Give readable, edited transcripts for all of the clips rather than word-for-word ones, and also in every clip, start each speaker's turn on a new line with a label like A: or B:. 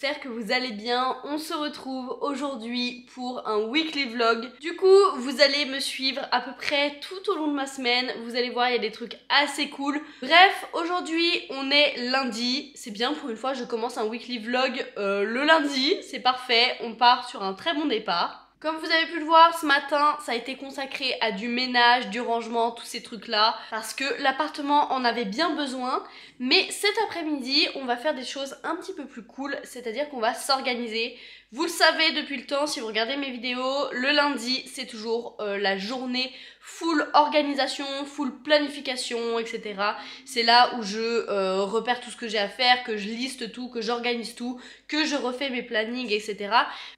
A: j'espère que vous allez bien. On se retrouve aujourd'hui pour un weekly vlog. Du coup, vous allez me suivre à peu près tout au long de ma semaine. Vous allez voir, il y a des trucs assez cool. Bref, aujourd'hui, on est lundi. C'est bien, pour une fois, je commence un weekly vlog le lundi. C'est parfait, on part sur un très bon départ. Comme vous avez pu le voir, ce matin, ça a été consacré à du ménage, du rangement, tous ces trucs-là, parce que l'appartement en avait bien besoin. Mais cet après-midi, on va faire des choses un petit peu plus cool, c'est-à-dire qu'on va s'organiser. Vous le savez depuis le temps, si vous regardez mes vidéos, le lundi, c'est toujours la journée full organisation, full planification, etc. C'est là où je repère tout ce que j'ai à faire, que je liste tout, que j'organise tout, que je refais mes plannings, etc.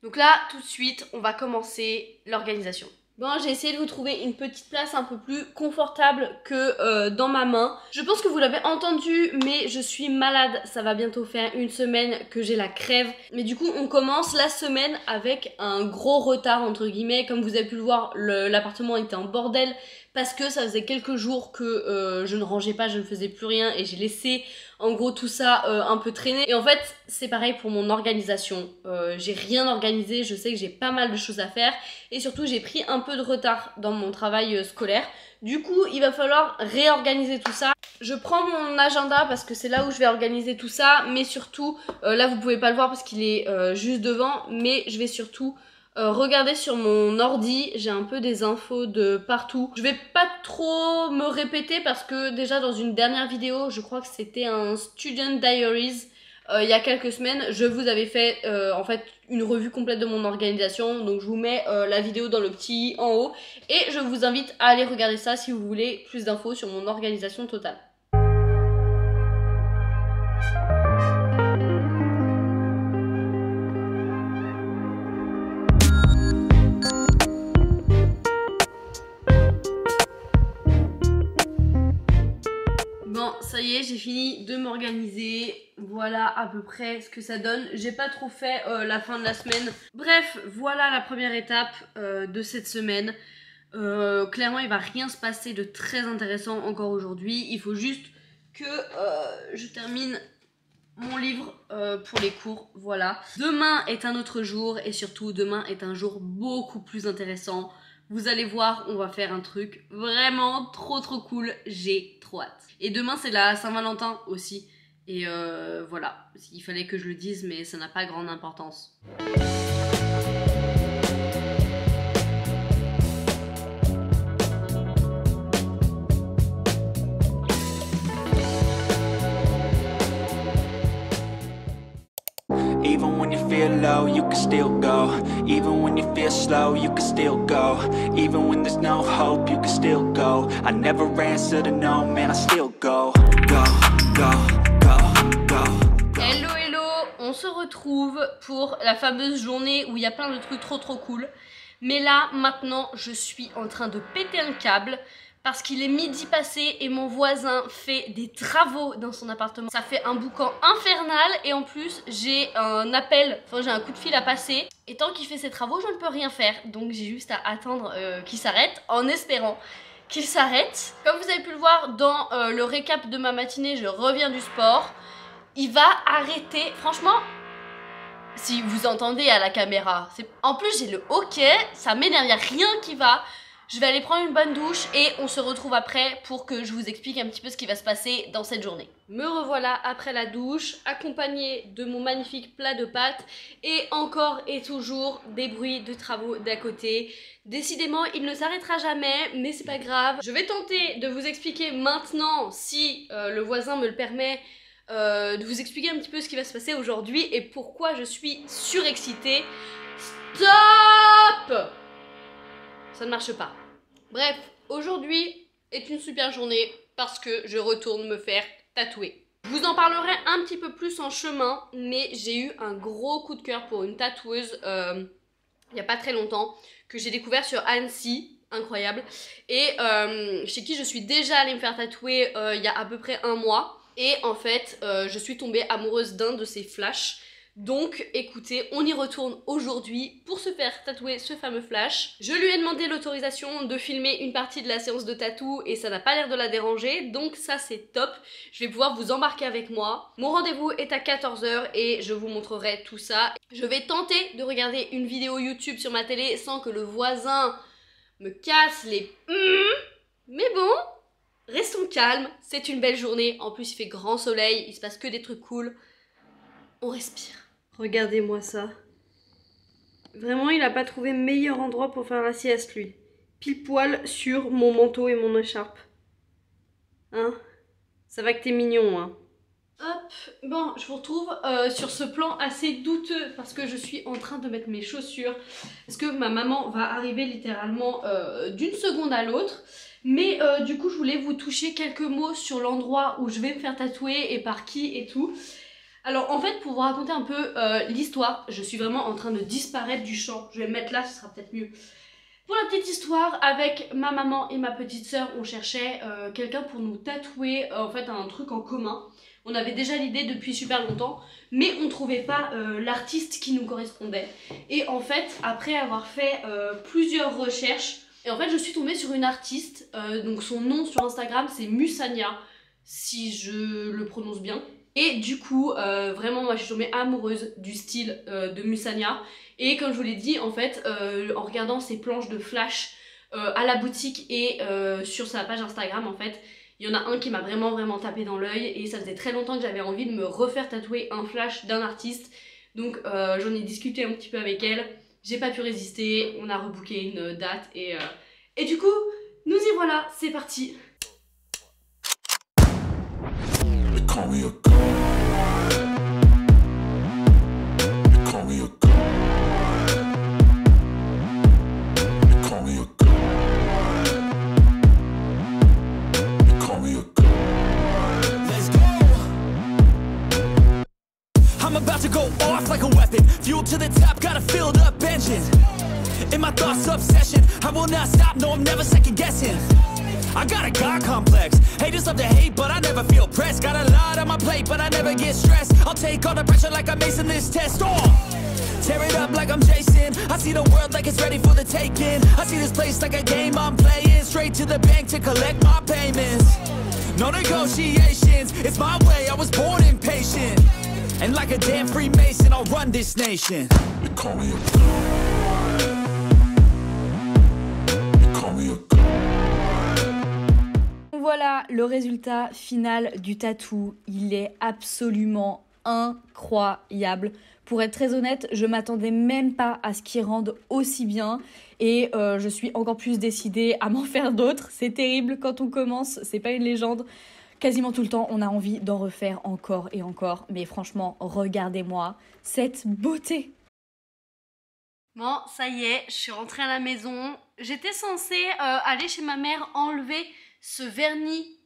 A: Donc là, tout de suite, on va commencer l'organisation. Bon, j'ai essayé de vous trouver une petite place un peu plus confortable que dans ma main. Je pense que vous l'avez entendu, mais je suis malade. Ça va bientôt faire une semaine que j'ai la crève. Mais du coup, on commence la semaine avec un gros retard, entre guillemets. Comme vous avez pu le voir, l'appartement était en bordel parce que ça faisait quelques jours que je ne rangeais pas, je ne faisais plus rien et j'ai laissé en gros tout ça un peu traîner. Et en fait, c'est pareil pour mon organisation. J'ai rien organisé, je sais que j'ai pas mal de choses à faire et surtout j'ai pris un peu de retard dans mon travail scolaire. Du coup, il va falloir réorganiser tout ça. Je prends mon agenda parce que c'est là où je vais organiser tout ça, mais surtout, là vous pouvez pas le voir parce qu'il est juste devant, mais je vais surtout regardez sur mon ordi, j'ai un peu des infos de partout. Je vais pas trop me répéter parce que déjà dans une dernière vidéo, je crois que c'était un Student Diaries, il y a quelques semaines, je vous avais fait en fait une revue complète de mon organisation. Donc je vous mets la vidéo dans le petit i en haut et je vous invite à aller regarder ça si vous voulez plus d'infos sur mon organisation totale. Bon, ça y est, j'ai fini de m'organiser. Voilà à peu près ce que ça donne. J'ai pas trop fait la fin de la semaine. Bref, voilà la première étape de cette semaine. Clairement, il va rien se passer de très intéressant encore aujourd'hui. Il faut juste que je termine mon livre pour les cours, voilà. Demain est un autre jour et surtout demain est un jour beaucoup plus intéressant. Vous allez voir, on va faire un truc vraiment trop cool, j'ai trop hâte. Et demain c'est la Saint-Valentin aussi. Et voilà, il fallait que je le dise mais ça n'a pas grande importance.
B: Even when you feel low, you can still go. Even when you feel slow, you can still go. Even when there's no hope, you can still go. I never answer to no, man, I still go. Go, go, go, go, go.
A: Hello, hello, on se retrouve pour la fameuse journée où il y a plein de trucs trop cool. Mais là, maintenant, je suis en train de péter un câble. Parce qu'il est midi passé et mon voisin fait des travaux dans son appartement. Ça fait un boucan infernal et en plus j'ai un appel, enfin j'ai un coup de fil à passer. Et tant qu'il fait ses travaux, je ne peux rien faire. Donc j'ai juste à attendre qu'il s'arrête en espérant qu'il s'arrête. Comme vous avez pu le voir dans le récap de ma matinée, je reviens du sport. Il va arrêter, franchement... Si vous entendez à la caméra, en plus j'ai le hockey, ça m'énerve, il n'y a rien qui va. Je vais aller prendre une bonne douche et on se retrouve après pour que je vous explique un petit peu ce qui va se passer dans cette journée. Me revoilà après la douche, accompagnée de mon magnifique plat de pâtes et encore et toujours des bruits de travaux d'à côté. Décidément, il ne s'arrêtera jamais, mais c'est pas grave. Je vais tenter de vous expliquer maintenant, si le voisin me le permet, de vous expliquer un petit peu ce qui va se passer aujourd'hui et pourquoi je suis surexcitée. Stop! Ça ne marche pas. Bref, aujourd'hui est une super journée parce que je retourne me faire tatouer. Je vous en parlerai un petit peu plus en chemin, mais j'ai eu un gros coup de cœur pour une tatoueuse il n'y a pas très longtemps, que j'ai découvert sur Annecy, incroyable, et chez qui je suis déjà allée me faire tatouer il y a à peu près un mois. Et en fait, je suis tombée amoureuse d'un de ses flashs. Donc écoutez, on y retourne aujourd'hui pour se faire tatouer ce fameux flash. Je lui ai demandé l'autorisation de filmer une partie de la séance de tatou et ça n'a pas l'air de la déranger, donc ça c'est top. Je vais pouvoir vous embarquer avec moi. Mon rendez-vous est à 14 h et je vous montrerai tout ça. Je vais tenter de regarder une vidéo YouTube sur ma télé sans que le voisin me casse les mais bon, restons calmes, c'est une belle journée. En plus il fait grand soleil, il se passe que des trucs cool. On respire. Regardez-moi ça. Vraiment, il a pas trouvé meilleur endroit pour faire la sieste, lui. Pile poil sur mon manteau et mon écharpe. Hein? Ça va que t'es mignon, hein? Hop, bon, je vous retrouve sur ce plan assez douteux parce que je suis en train de mettre mes chaussures. Parce que ma maman va arriver littéralement d'une seconde à l'autre. Mais du coup, je voulais vous toucher quelques mots sur l'endroit où je vais me faire tatouer et par qui et tout. Alors en fait, pour vous raconter un peu l'histoire, je suis vraiment en train de disparaître du champ. Je vais me mettre là, ce sera peut-être mieux. Pour la petite histoire, avec ma maman et ma petite soeur, on cherchait quelqu'un pour nous tatouer, en fait un truc en commun. On avait déjà l'idée depuis super longtemps, mais on ne trouvait pas l'artiste qui nous correspondait. Et en fait, après avoir fait plusieurs recherches, et en fait je suis tombée sur une artiste, donc son nom sur Instagram c'est Musania, si je le prononce bien. Et du coup, vraiment, moi je suis tombée amoureuse du style de Musania. Et comme je vous l'ai dit, en fait, en regardant ses planches de flash à la boutique et sur sa page Instagram, en fait, il y en a un qui m'a vraiment tapé dans l'œil. Et ça faisait très longtemps que j'avais envie de me refaire tatouer un flash d'un artiste. Donc j'en ai discuté un petit peu avec elle. J'ai pas pu résister, on a rebooké une date. Et du coup, nous y voilà, c'est parti.
B: I'm about to go off like a weapon. Fuel to the top, got a filled up engine. In my thoughts, obsession. I will not stop, no, I'm never second guessing. I got a God complex. Haters love to hate, but I never feel pressed. Got a lot on my plate, but I never get stressed. I'll take all the pressure like I'm acing this test. Tear it up like I'm Jason. I see the world like it's ready for the taking. I see this place like a game I'm playing. Straight to the bank to collect my payments. No negotiations, it's my way, I was born impatient. And like a damn Freemason, I'll run this nation. They call me a god. They call me a god.
C: Voilà le résultat final du tatou. Il est absolument incroyable. Pour être très honnête, je m'attendais même pas à ce qu'il rende aussi bien. Et je suis encore plus décidée à m'en faire d'autres. C'est terrible quand on commence, c'est pas une légende. Quasiment tout le temps, on a envie d'en refaire encore et encore. Mais franchement, regardez-moi cette beauté.
A: Bon, ça y est, je suis rentrée à la maison. J'étais censée aller chez ma mère enlever ce vernis.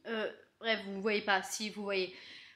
A: Bref, vous voyez pas, si vous voyez.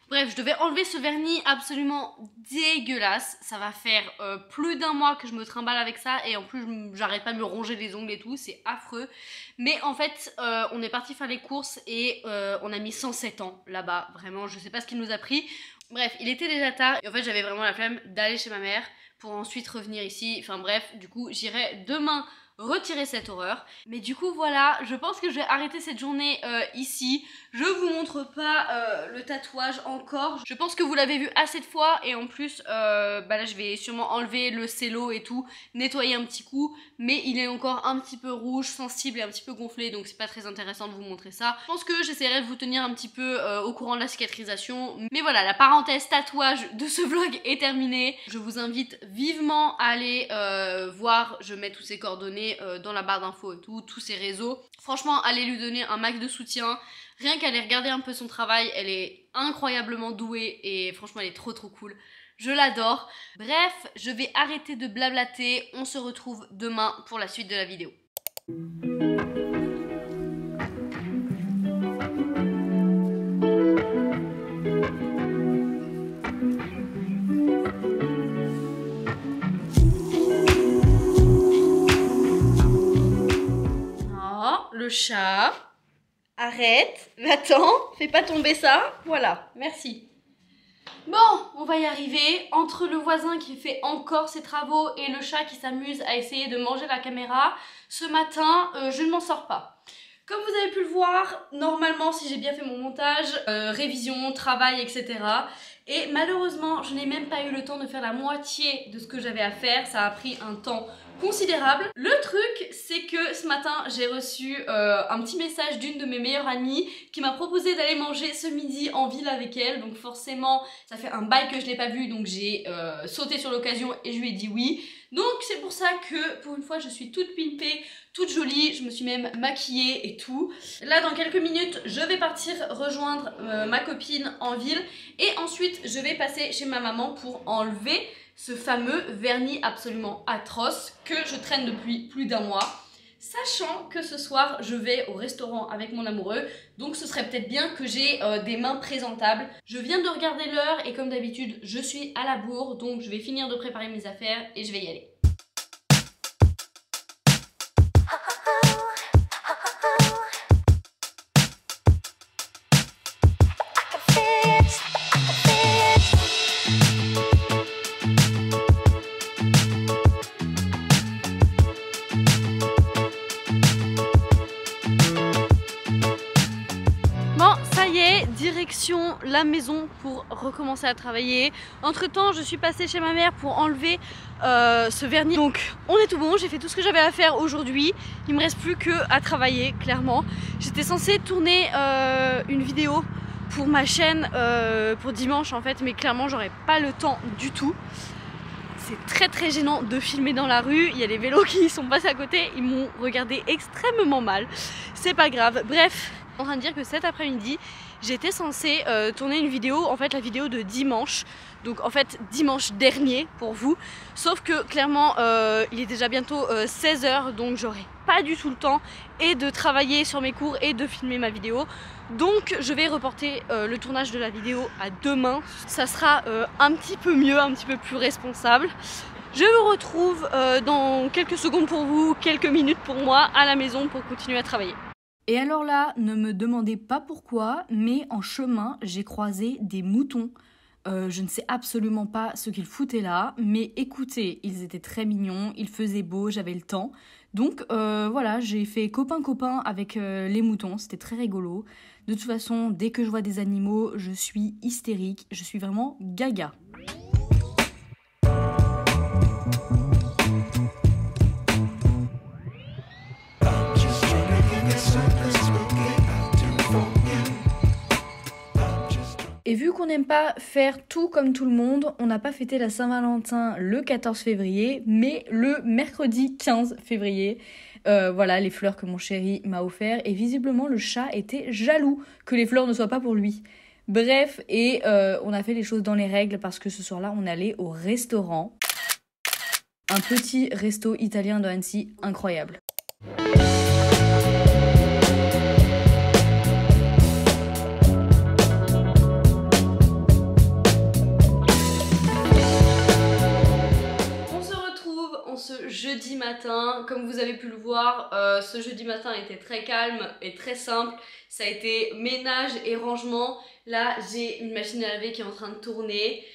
A: Bref, je devais enlever ce vernis absolument dégueulasse. Ça va faire plus d'un mois que je me trimballe avec ça. Et en plus, j'arrête pas de me ronger les ongles et tout. C'est affreux. Mais en fait, on est parti faire les courses et on a mis 107 ans là-bas. Vraiment, je sais pas ce qu'il nous a pris. Bref, il était déjà tard. Et en fait, j'avais vraiment la flemme d'aller chez ma mère pour ensuite revenir ici. Enfin bref, du coup, j'irai demain retirer cette horreur. Mais du coup voilà, je pense que je vais arrêter cette journée ici. Je vous montre pas le tatouage encore. Je pense que vous l'avez vu assez de fois et en plus là je vais sûrement enlever le cello et tout, nettoyer un petit coup, mais il est encore un petit peu rouge, sensible et un petit peu gonflé, donc c'est pas très intéressant de vous montrer ça. Je pense que j'essaierai de vous tenir un petit peu au courant de la cicatrisation. Mais voilà, la parenthèse tatouage de ce vlog est terminée. Je vous invite vivement à aller voir, je mets toutes ses coordonnées dans la barre d'infos et tout, tous ses réseaux. Franchement, allez lui donner un max de soutien. Rien qu'aller regarder un peu son travail, elle est incroyablement douée et franchement elle est trop cool. Je l'adore. Bref, je vais arrêter de blablater. On se retrouve demain pour la suite de la vidéo. Le chat, arrête, va-t'en, fais pas tomber ça, voilà, merci. Bon, on va y arriver. Entre le voisin qui fait encore ses travaux et le chat qui s'amuse à essayer de manger la caméra, ce matin, je ne m'en sors pas. Comme vous avez pu le voir, normalement, si j'ai bien fait mon montage, révision, travail, etc. Et malheureusement, je n'ai même pas eu le temps de faire la moitié de ce que j'avais à faire. Ça a pris un temps considérable. Le truc, c'est que ce matin, j'ai reçu un petit message d'une de mes meilleures amies qui m'a proposé d'aller manger ce midi en ville avec elle. Donc forcément, ça fait un bail que je l'ai pas vue, donc j'ai sauté sur l'occasion et je lui ai dit oui. Donc c'est pour ça que pour une fois, je suis toute pimpée, toute jolie. Je me suis même maquillée et tout. Là, dans quelques minutes, je vais partir rejoindre ma copine en ville. Et ensuite, je vais passer chez ma maman pour enlever ce fameux vernis absolument atroce que je traîne depuis plus d'un mois. Sachant que ce soir, je vais au restaurant avec mon amoureux. Donc ce serait peut-être bien que j'ai des mains présentables. Je viens de regarder l'heure et comme d'habitude, je suis à la bourre. Donc je vais finir de préparer mes affaires et je vais y aller. Direction la maison pour recommencer à travailler. Entre temps, je suis passée chez ma mère pour enlever ce vernis. Donc on est tout bon, j'ai fait tout ce que j'avais à faire aujourd'hui. Il me reste plus que à travailler, clairement. J'étais censée tourner une vidéo pour ma chaîne pour dimanche en fait, mais clairement j'aurais pas le temps du tout. C'est très gênant de filmer dans la rue. Il y a des vélos qui sont passés à côté, ils m'ont regardé extrêmement mal. C'est pas grave. Bref, je suis en train de dire que cet après-midi, j'étais censée tourner une vidéo, en fait la vidéo de dimanche, donc en fait dimanche dernier pour vous, sauf que clairement il est déjà bientôt 16 h, donc j'aurai pas du tout le temps et de travailler sur mes cours et de filmer ma vidéo. Donc je vais reporter le tournage de la vidéo à demain, ça sera un petit peu mieux, un petit peu plus responsable. Je vous retrouve dans quelques secondes pour vous, quelques minutes pour moi à la maison pour continuer à travailler.
C: Et alors là, ne me demandez pas pourquoi, mais en chemin, j'ai croisé des moutons. Je ne sais absolument pas ce qu'ils foutaient là, mais écoutez, ils étaient très mignons, il faisait beau, j'avais le temps. Donc voilà, j'ai fait copain-copain avec les moutons, c'était très rigolo. De toute façon, dès que je vois des animaux, je suis hystérique, je suis vraiment gaga. Et vu qu'on n'aime pas faire tout comme tout le monde, on n'a pas fêté la Saint-Valentin le 14 février, mais le mercredi 15 février. Voilà les fleurs que mon chéri m'a offert et visiblement le chat était jaloux que les fleurs ne soient pas pour lui. Bref, et on a fait les choses dans les règles parce que ce soir-là, on allait au restaurant. Un petit resto italien de Annecy, incroyable.
A: Ce jeudi matin, comme vous avez pu le voir, ce jeudi matin était très calme et très simple. Ça a été ménage et rangement. Là, j'ai une machine à laver qui est en train de tourner.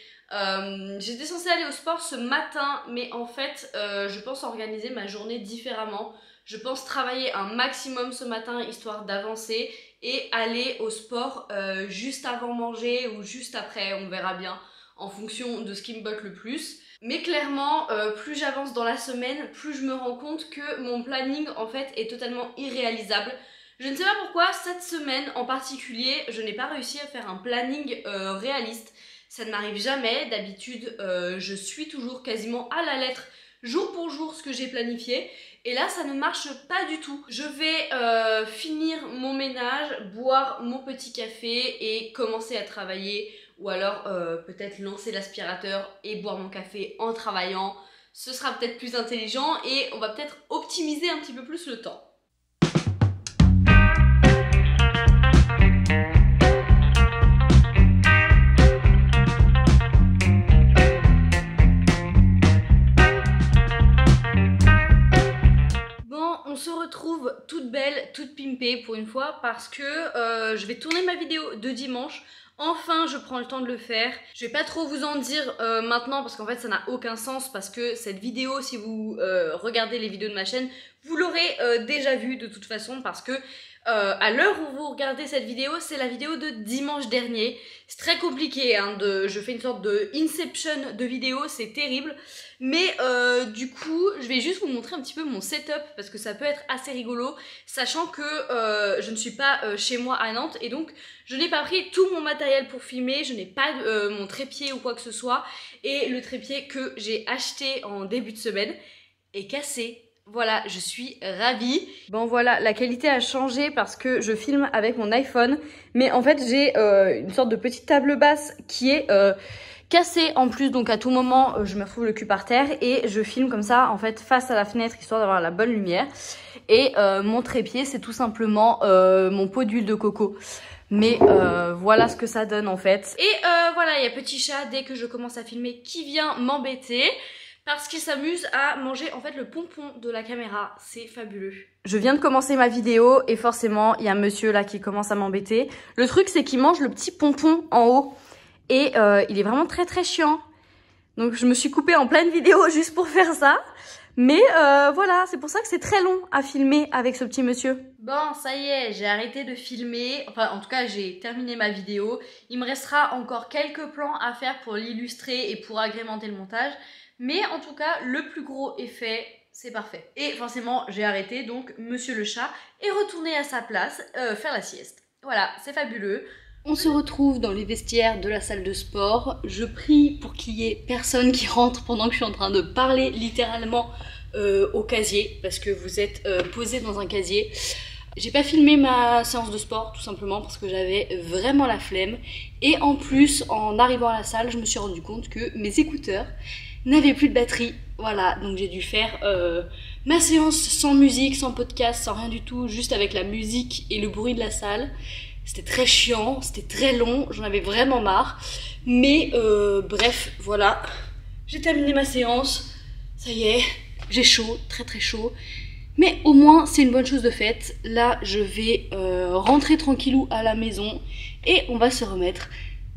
A: J'étais censée aller au sport ce matin, mais en fait, je pense organiser ma journée différemment. Je pense travailler un maximum ce matin, histoire d'avancer, et aller au sport juste avant manger ou juste après, on verra bien, en fonction de ce qui me botte le plus. Mais clairement, plus j'avance dans la semaine, plus je me rends compte que mon planning en fait est totalement irréalisable. Je ne sais pas pourquoi, cette semaine en particulier, je n'ai pas réussi à faire un planning réaliste. Ça ne m'arrive jamais, d'habitude je suis toujours quasiment à la lettre, jour pour jour, ce que j'ai planifié. Et là, ça ne marche pas du tout. Je vais finir mon ménage, boire mon petit café et commencer à travailler. Ou alors peut-être lancer l'aspirateur et boire mon café en travaillant. Ce sera peut-être plus intelligent et on va peut-être optimiser un petit peu plus le temps. Bon, on se retrouve toute belle, toute pimpée. filmer pour une fois parce que je vais tourner ma vidéo de dimanche. Enfin, je prends le temps de le faire. Je vais pas trop vous en dire maintenant parce qu'en fait ça n'a aucun sens parce que cette vidéo, si vous regardez les vidéos de ma chaîne, vous l'aurez déjà vue de toute façon parce que à l'heure où vous regardez cette vidéo, c'est la vidéo de dimanche dernier. C'est très compliqué, hein, je fais une sorte de inception de vidéo, c'est terrible. Mais du coup, je vais juste vous montrer un petit peu mon setup parce que ça peut être assez rigolo, sachant que je ne suis pas chez moi à Nantes et donc je n'ai pas pris tout mon matériel pour filmer, je n'ai pas mon trépied ou quoi que ce soit et le trépied que j'ai acheté en début de semaine est cassé. Voilà, je suis ravie. Bon voilà, la qualité a changé parce que je filme avec mon iPhone. Mais en fait, j'ai une sorte de petite table basse qui est cassée en plus. Donc à tout moment, je me retrouve le cul par terre et je filme comme ça, en fait, face à la fenêtre, histoire d'avoir la bonne lumière. Et mon trépied, c'est tout simplement mon pot d'huile de coco. Mais voilà ce que ça donne en fait. Et voilà, il y a petit chat, dès que je commence à filmer, qui vient m'embêter. Parce qu'il s'amuse à manger en fait le pompon de la caméra, c'est fabuleux. Je viens de commencer ma vidéo et forcément il y a un monsieur là qui commence à m'embêter. Le truc c'est qu'il mange le petit pompon en haut et il est vraiment très très chiant. Donc je me suis coupée en pleine vidéo juste pour faire ça. Mais voilà, c'est pour ça que c'est très long à filmer avec ce petit monsieur. Bon, ça y est, j'ai arrêté de filmer. Enfin, en tout cas, j'ai terminé ma vidéo. Il me restera encore quelques plans à faire pour l'illustrer et pour agrémenter le montage. Mais en tout cas, le plus gros est fait, c'est parfait. Et forcément, j'ai arrêté, donc monsieur le chat est retourné à sa place, faire la sieste. Voilà, c'est fabuleux. On se retrouve dans les vestiaires de la salle de sport. Je prie pour qu'il y ait personne qui rentre pendant que je suis en train de parler littéralement au casier, parce que vous êtes posé dans un casier. J'ai pas filmé ma séance de sport tout simplement parce que j'avais vraiment la flemme. Et en plus, en arrivant à la salle, je me suis rendu compte que mes écouteurs n'avait plus de batterie, voilà, donc j'ai dû faire ma séance sans musique, sans podcast, sans rien du tout, juste avec la musique et le bruit de la salle. C'était très chiant, c'était très long, j'en avais vraiment marre, mais bref, voilà, j'ai terminé ma séance, ça y est, j'ai chaud, très très chaud, mais au moins c'est une bonne chose de faite. Là je vais rentrer tranquillou à la maison et on va se remettre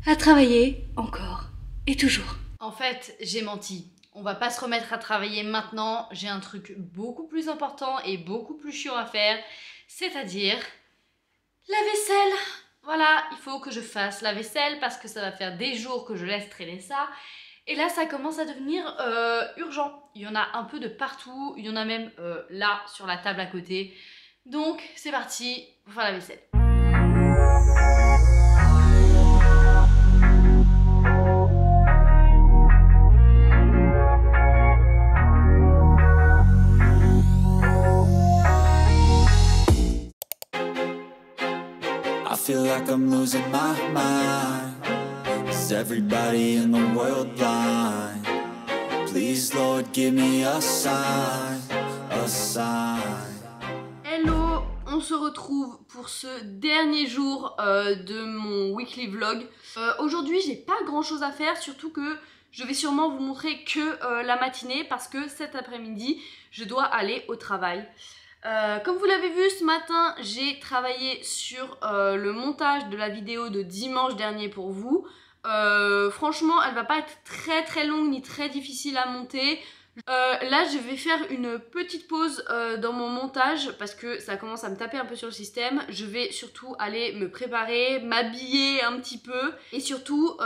A: à travailler encore et toujours. En fait, j'ai menti. On va pas se remettre à travailler maintenant. J'ai un truc beaucoup plus important et beaucoup plus chiant à faire. C'est-à-dire la vaisselle. Voilà, il faut que je fasse la vaisselle parce que ça va faire des jours que je laisse traîner ça. Et là, ça commence à devenir urgent. Il y en a un peu de partout. Il y en a même là, sur la table à côté. Donc, c'est parti pour faire la vaisselle.
B: I feel like I'm losing my mind. Is everybody in the world blind? Please, Lord, give me a sign, a sign.
A: Hello, on se retrouve pour ce dernier jour de mon weekly vlog. Aujourd'hui, j'ai pas grand chose à faire, surtout que je vais sûrement vous montrer que la matinée parce que cet après-midi, je dois aller au travail. Comme vous l'avez vu ce matin, j'ai travaillé sur le montage de la vidéo de dimanche dernier pour vous. Franchement, elle va pas être très très longue ni très difficile à monter. Là, je vais faire une petite pause dans mon montage parce que ça commence à me taper un peu sur le système. Je vais surtout aller me préparer, m'habiller un petit peu et surtout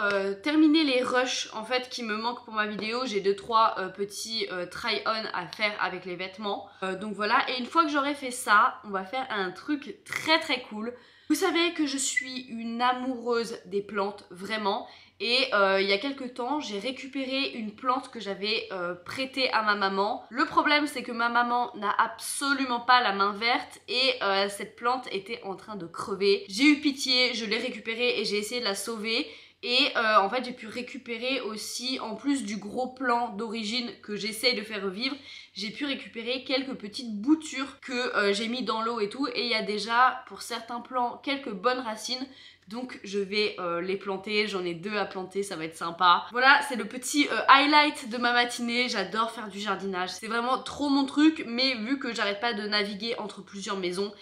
A: terminer les rushs en fait qui me manquent pour ma vidéo. J'ai 2-3 petits try-on à faire avec les vêtements. Donc voilà, et une fois que j'aurai fait ça, on va faire un truc très très cool. Vous savez que je suis une amoureuse des plantes, vraiment. Et il y a quelques temps, j'ai récupéré une plante que j'avais prêtée à ma maman. Le problème, c'est que ma maman n'a absolument pas la main verte et cette plante était en train de crever. J'ai eu pitié, je l'ai récupérée et j'ai essayé de la sauver. Et en fait, j'ai pu récupérer aussi, en plus du gros plan d'origine que j'essaye de faire revivre, j'ai pu récupérer quelques petites boutures que j'ai mis dans l'eau et tout. Et il y a déjà, pour certains plants, quelques bonnes racines. Donc je vais les planter, j'en ai 2 à planter, ça va être sympa. Voilà, c'est le petit highlight de ma matinée, j'adore faire du jardinage. C'est vraiment trop mon truc, mais vu que j'arrête pas de naviguer entre plusieurs maisons,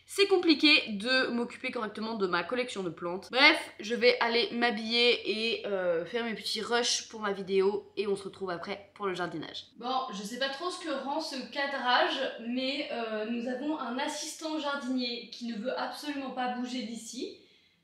A: c'est compliqué de m'occuper correctement de ma collection de plantes. Bref, je vais aller m'habiller et faire mes petits rushs pour ma vidéo et on se retrouve après pour le jardinage. Bon, je sais pas trop ce que rend ce cadrage, mais nous avons un assistant jardinier qui ne veut absolument pas bouger d'ici.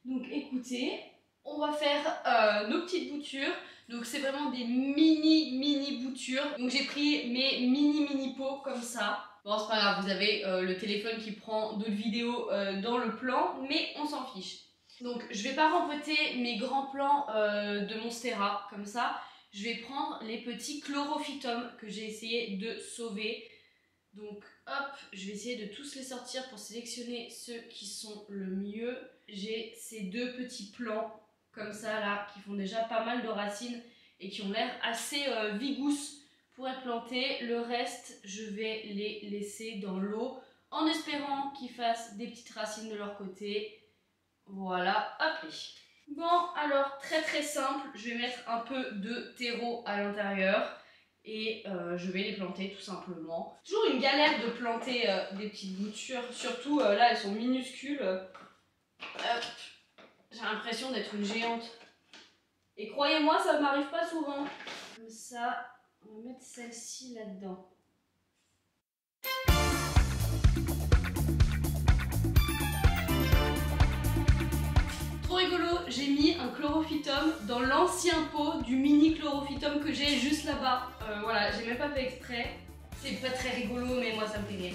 A: Donc écoutez, on va faire nos petites boutures. Donc c'est vraiment des mini boutures. Donc j'ai pris mes mini pots comme ça. Bon, c'est pas grave, vous avez le téléphone qui prend d'autres vidéos dans le plan, mais on s'en fiche. Donc je vais pas rempoter mes grands plants de Monstera comme ça. Je vais prendre les petits chlorophytum que j'ai essayé de sauver. Donc hop, je vais essayer de tous les sortir pour sélectionner ceux qui sont le mieux. J'ai ces deux petits plants comme ça là, qui font déjà pas mal de racines et qui ont l'air assez vigousses pour être plantés. Le reste, je vais les laisser dans l'eau en espérant qu'ils fassent des petites racines de leur côté. Voilà, hop. Bon, alors très simple, je vais mettre un peu de terreau à l'intérieur et je vais les planter tout simplement. Toujours une galère de planter des petites boutures, surtout là elles sont minuscules. J'ai l'impression d'être une géante. Et croyez-moi, ça ne m'arrive pas souvent. Comme ça, on va mettre celle-ci là-dedans. Trop rigolo, j'ai mis un chlorophytum dans l'ancien pot du mini chlorophytum que j'ai juste là-bas. Voilà, j'ai même pas fait exprès. C'est pas très rigolo, mais moi ça me fait rire.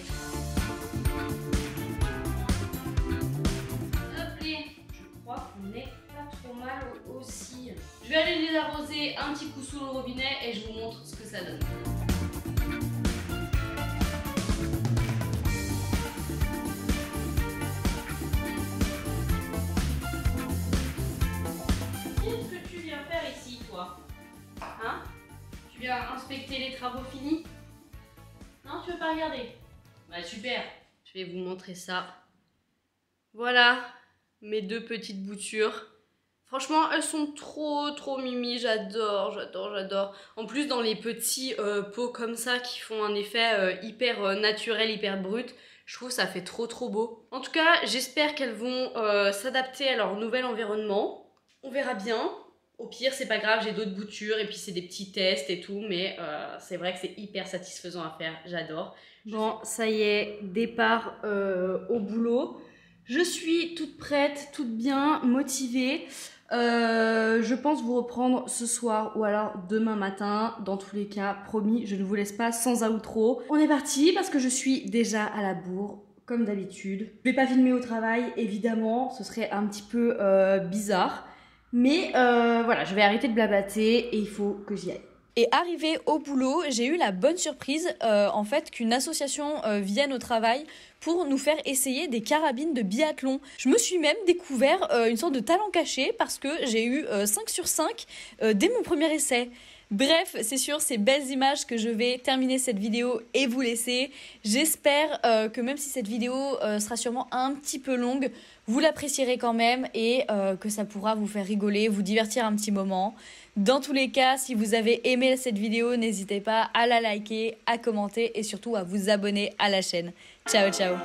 A: Je crois qu'on est pas trop mal aussi. Je vais aller les arroser un petit coup sous le robinet et je vous montre ce que ça donne. Qu'est-ce que tu viens faire ici, toi? Hein? Tu viens inspecter les travaux finis? Non, tu veux pas regarder? Bah super, je vais vous montrer ça. Voilà mes deux petites boutures. Franchement, elles sont trop mimi, j'adore. En plus, dans les petits pots comme ça qui font un effet hyper naturel, hyper brut, je trouve ça fait trop beau. En tout cas, j'espère qu'elles vont s'adapter à leur nouvel environnement. On verra bien. Au pire, c'est pas grave, j'ai d'autres boutures et puis c'est des petits tests et tout, mais c'est vrai que c'est hyper satisfaisant à faire, j'adore. Bon, ça y est, départ au boulot. Je suis toute prête, toute bien, motivée. Je pense vous reprendre ce soir ou alors demain matin. Dans tous les cas, promis, je ne vous laisse pas sans outro. On est parti parce que je suis déjà à la bourre, comme d'habitude. Je vais pas filmer au travail, évidemment, ce serait un petit peu bizarre. Mais voilà, je vais arrêter de blablater et il faut que j'y aille. Et arrivée au boulot, j'ai eu la bonne surprise en fait qu'une association vienne au travail pour nous faire essayer des carabines de biathlon. Je me suis même découvert une sorte de talent caché parce que j'ai eu 5 sur 5 dès mon premier essai. Bref, c'est sur ces belles images que je vais terminer cette vidéo et vous laisser. J'espère que même si cette vidéo sera sûrement un petit peu longue, vous l'apprécierez quand même et que ça pourra vous faire rigoler, vous divertir un petit moment. Dans tous les cas, si vous avez aimé cette vidéo, n'hésitez pas à la liker, à commenter et surtout à vous abonner à la chaîne. Ciao, ciao!